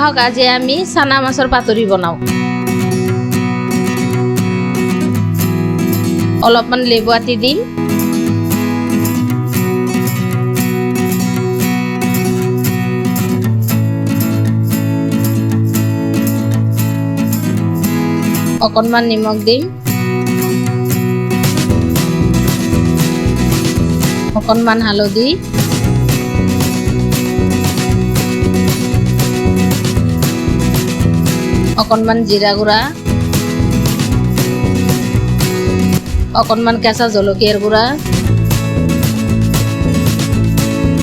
আহক আজি আমি চানা মাছৰ পাতুৰি বনাওঁ। অলপমান লেবু আটি দিম। অকণমান নিমখ দিম। অকণমান হালধি। অকণমান জিৰা গুড়া। অকণমান কেঁচা জলকীয়াৰ গুড়া।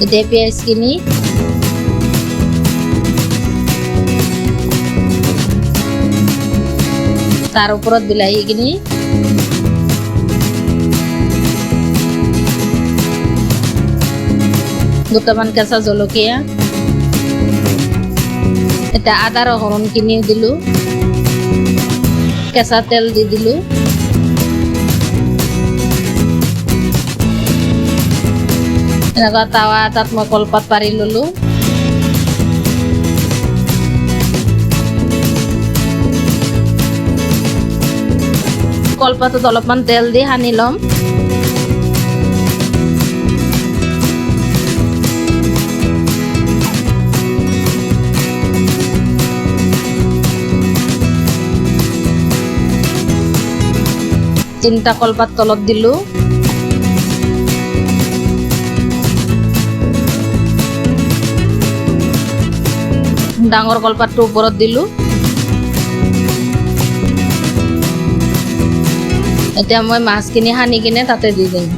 এতিয়া পিঁয়াজখিনি তাৰ ওপৰত বিলাহীখিনি দুটামান কেঁচা জলকীয়া এটা আদা ৰহুনখিনি দিলোঁ কেঁচা তেল দি দিলোঁ এনেকুৱা তাৱা এটাত মই কলপাত পাৰি ল'লোঁ কলপাতত অলপমান তেল দি সানি ল'ম তিনটা কলপাত তলত দিলোঁ ডাঙৰ কলপাতটো ওপৰত দিলোঁ এতিয়া মই মাছখিনি সানি কিনে তাতে দি দিম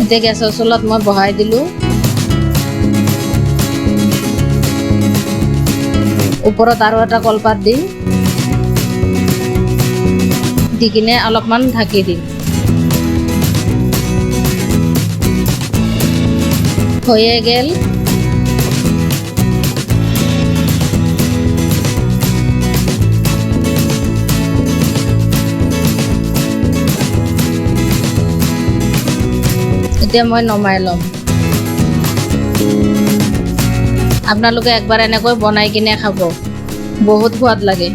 এতিয়া গেছৰ চুলত মই বহাই দিলোঁ ওপৰত আৰু এটা কলপাত দিম দি কিনে অলপমান ঢাকি দিম হৈয়ে গেল এতিয়া মই নমাই ল'ম আপোনালোকে একবাৰ এনেকৈ বনাই কিনে খাব বহুত সোৱাদ লাগে